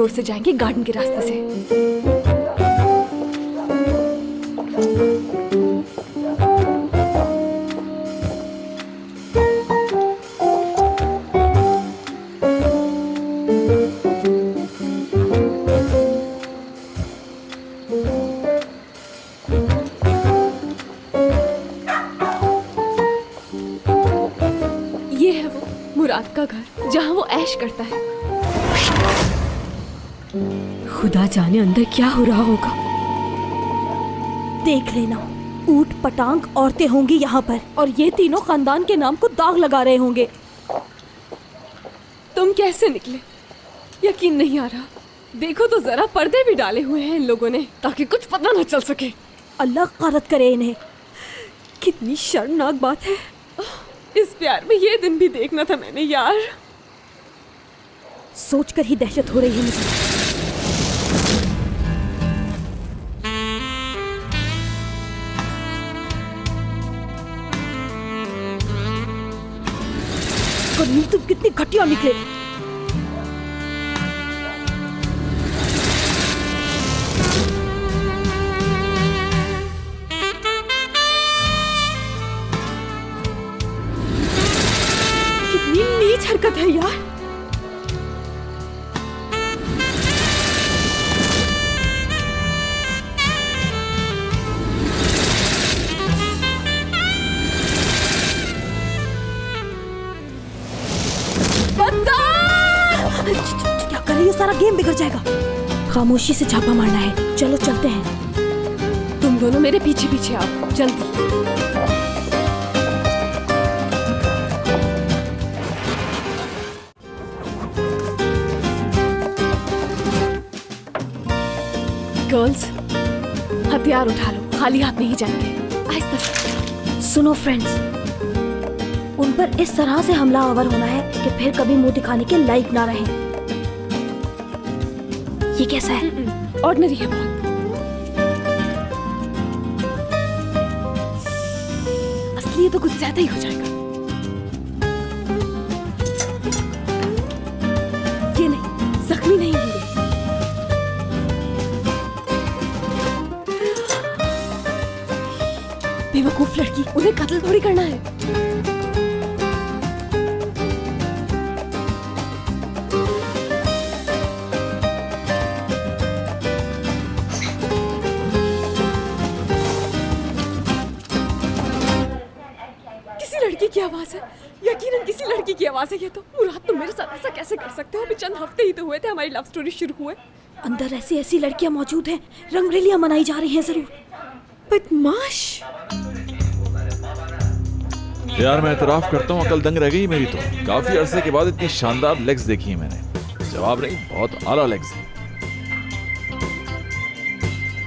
Door से जाएंगे, garden के रास्ते से। ये है वो मुराद का घर जहाँ वो ऐश करता है। खुदा जाने अंदर क्या हो रहा होगा। देख लेना, ऊट पटांग औरतें होंगी यहाँ पर, और ये तीनों खानदान के नाम को दाग लगा रहे होंगे। तुम कैसे निकले? यकीन नहीं आ रहा। देखो तो जरा, पर्दे भी डाले हुए हैं इन लोगों ने ताकि कुछ पता न चल सके। अल्लाह ग़ारत करे इन्हें। कितनी शर्मनाक बात है। इस प्यार में ये दिन भी देखना था मैंने यार। सोचकर ही दहशत हो रही है मुझे। तुम कितनी घटिया निकले। कितनी नीच हरकत है यार। क्या कर रही हो? सारा गेम बिगड़ जाएगा। खामोशी से छापा मारना है। चलो चलते हैं। तुम दोनों मेरे पीछे पीछे आओ जल्दी। गर्ल्स, हथियार उठा लो, खाली हाथ नहीं जाएंगे। आहिस्ता से। सुनो फ्रेंड्स, उन पर इस तरह से हमला आवर होना है कि फिर कभी मुंह दिखाने के लायक ना रहें। ये कैसा है? ऑर्डिनरी है बहुत। असली तो कुछ ज्यादा ही हो जाएगा। ये नहीं, जख्मी नहीं होंगे। बेवकूफ लड़की, उन्हें कत्ल थोड़ी करना है। लड़की की आवाज है, यकीनन किसी लड़की की आवाज है ये तो। मुराद, तुम मेरे साथ ऐसा कैसे कर सकते हो? अभी चंद हफ्ते ही तो हुए थे हमारी लव स्टोरी शुरू हुए। अंदर ऐसी ऐसी लड़कियां मौजूद हैं, रंगरेलियां मनाई जा रही हैं जरूर। बदमाश। यार मैं एतराफ करता हूँ, अकल दंग रह गई मेरी तो। काफी अरसे के बाद इतनी शानदार लेग्स देखी है मैंने। जवाब नहीं, बहुत आला लेग्स है।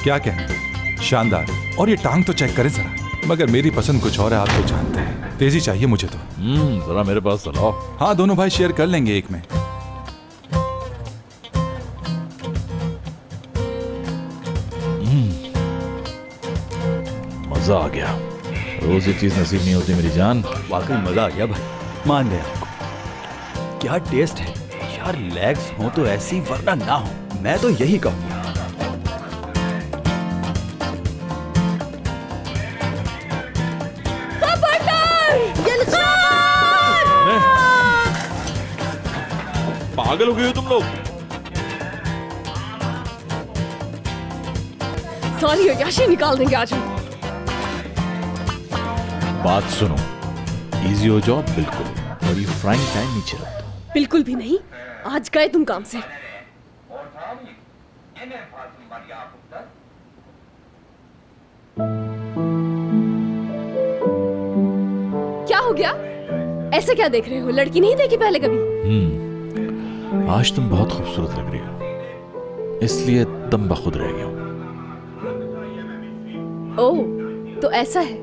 क्या कहना, शानदार। और ये टांग तो चेक करें जरा। मगर मेरी पसंद कुछ और है, आप तो जानते हैं। तेजी चाहिए मुझे तो। जरा मेरे पास चलाओ। हाँ, दोनों भाई शेयर कर लेंगे एक में। मजा आ गया। रोज ये चीज नसीब नहीं होती मेरी जान। वाकई मजा आ गया भाई, मान गया आपको। क्या टेस्ट है यार। लेग्स हो तो ऐसी, वरना ना हो। मैं तो यही कहूँगा। पागल हो गए हो तुम लोग। सारी अय्याशी निकाल देंगे आज हम। बात सुनो, इजी हो जाओ बिल्कुल, और ये फ्राइंग पैन नीचे रख दो। बिल्कुल भी नहीं, आज गए तुम काम से। क्या हो गया? ऐसे क्या देख रहे हो? लड़की नहीं देखी पहले कभी? आज तुम बहुत खूबसूरत लग रही हो, इसलिए दम बखुद रह गया हूं। ओह, तो ऐसा है।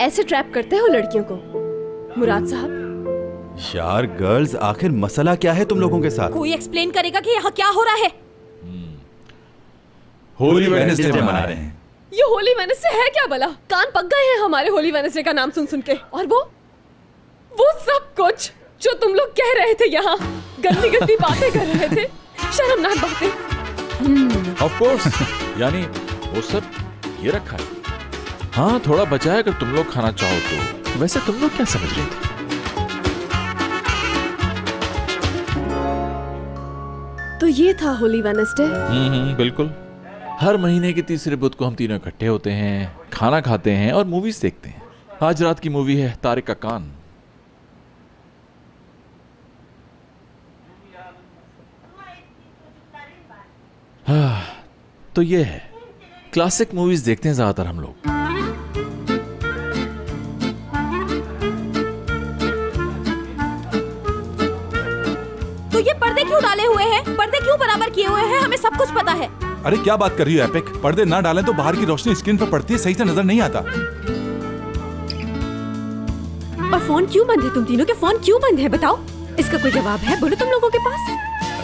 ऐसे ट्रैप करते हो लड़कियों को मुराद साहब? यार गर्ल्स, आखिर मसला क्या है तुम लोगों के साथ? कोई एक्सप्लेन करेगा कि यहाँ क्या हो रहा है? होली वेडनेसडे मना रहे हैं। ये होली वेडनेसडे है क्या भला? कान पक गए हैं हमारे होली वेडनेसडे का नाम सुन सुन के। और वो सब कुछ जो तुम लोग कह रहे थे यहाँ, गंदी गंदी बातें कर रहे थे, शर्मनाक बातें। Of course. यानी वो सब ये रखा है। हाँ, थोड़ा बचा है अगर तुम लोग खाना चाहो तो। वैसे तुम लोग क्या समझ रहे थे? तो ये था होली वेडनेसडे। बिल्कुल। हर महीने के तीसरे बुध को हम तीनों इकट्ठे होते हैं, खाना खाते हैं और मूवीज देखते हैं। आज रात की मूवी है तारिक का कान। हाँ, तो ये है, क्लासिक मूवीज देखते हैं ज्यादातर हम लोग। तो ये पर्दे क्यों डाले हुए हैं? पर्दे क्यों बराबर किए हुए हैं? हमें सब कुछ पता है। अरे क्या बात कर रही हो एपिक? पर्दे ना डालें तो बाहर की रोशनी स्क्रीन पर पड़ती है, सही से नजर नहीं आता। और फोन क्यों बंद है? तुम तीनों के फोन क्यों बंद है? बताओ, इसका कोई जवाब है? बोलो तुम लोगों के पास।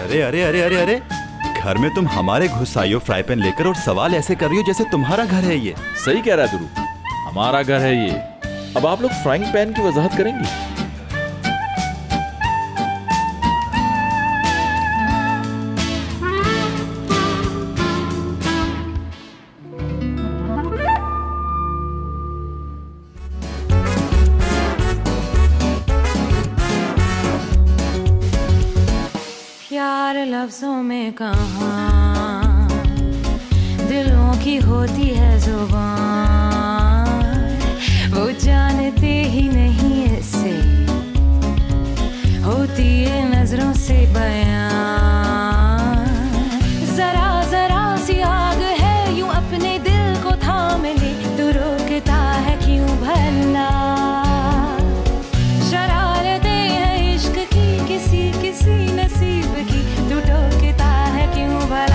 अरे अरे अरे अरे अरे, घर में तुम हमारे घुस आई हो फ्राई पैन लेकर और सवाल ऐसे कर रही हो जैसे तुम्हारा घर है ये। सही कह रहा है दुरू, हमारा घर है ये। अब आप लोग फ्राइंग पैन की वजाहत करेंगी? प्यार लफ्जों में कहाँ, दिलों की होती है जुबान, वो जानते ही नहीं इससे, होती है नजरों से बयान। जरा जरा सी आग है यूं अपने दिल को थाम ले, तू रोकता है क्यों भला? शरारतें हैं इश्क की किसी किसी नसीब की, तू टोकता है क्यों भला?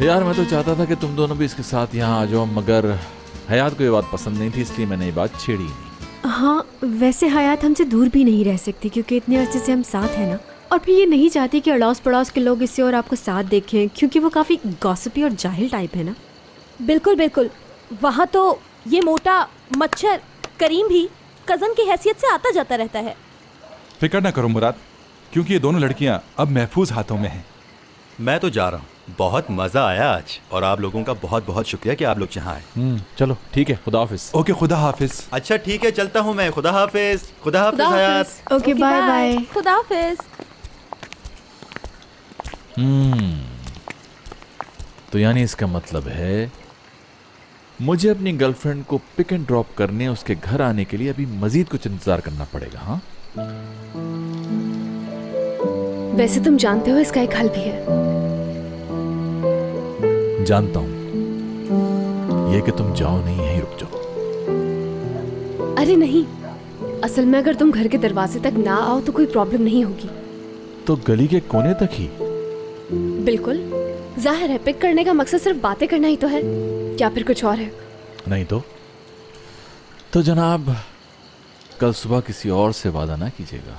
यार मैं तो चाहता था कि तुम दोनों भी इसके साथ यहाँ आ जाओ, मगर हयात को ये बात पसंद नहीं थी, इसलिए मैंने ये बात छेड़ी नहीं। हाँ, वैसे हयात हमसे दूर भी नहीं रह सकती क्योंकि इतने अर्से से हम साथ हैं ना। और फिर ये नहीं चाहती कि अड़ोस पड़ोस के लोग इससे और आपको साथ देखें, क्योंकि वो काफ़ी गॉसिपी और जाहिल टाइप है ना। बिल्कुल बिल्कुल। वहाँ तो ये मोटा मच्छर करीम भी कज़न की हैसियत से आता जाता रहता है। फिक्र ना करो मुराद, क्योंकि ये दोनों लड़कियाँ अब महफूज हाथों में हैं। मैं तो जा रहा हूँ, बहुत मजा आया आज, और आप लोगों का बहुत बहुत शुक्रिया कि आप लोग यहाँ आए। चलो ठीक है, खुदा हाफिज। ओके, खुदा हाफिज। अच्छा ठीक है, चलता हूँ मैं। खुदा हाफिज। खुदा हाफिज हयात। Okay bye bye. खुदा हाफिज। तो यानी इसका मतलब है मुझे अपनी गर्लफ्रेंड को पिक एंड ड्रॉप करने उसके घर आने के लिए अभी मजीद कुछ इंतजार करना पड़ेगा। हाँ, वैसे तुम जानते हो इसका एक हल भी है। जानता हूं, ये कि तुम जाओ नहीं, यहीं रुक जाओ। अरे नहीं, असल में अगर तुम घर के दरवाजे तक ना आओ तो कोई प्रॉब्लम नहीं होगी। तो गली के कोने तक ही? बिल्कुल, जाहिर है पिक करने का मकसद सिर्फ बातें करना ही तो है, या फिर कुछ और है? नहीं तो जनाब, कल सुबह किसी और से वादा ना कीजिएगा।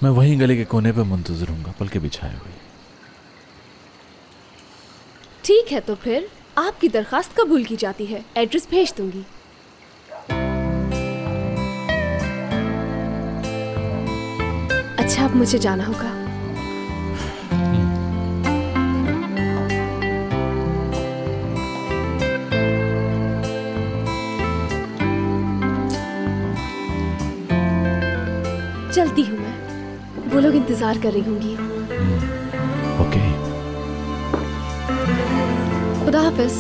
मैं वहीं गली के कोने पे मुंतजर हूँगा, पलके बिछाए हुए। ठीक है, तो फिर आपकी दरखास्त कबूल की जाती है, एड्रेस भेज दूंगी। अच्छा, अब मुझे जाना होगा। चलती हूँ मैं, वो लोग इंतजार कर रही होंगी। ओके, खुदा हाफिज।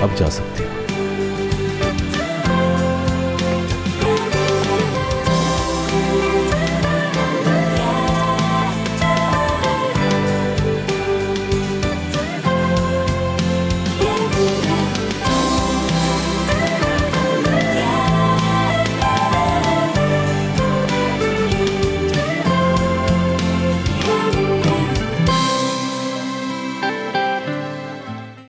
अब जा सकती है।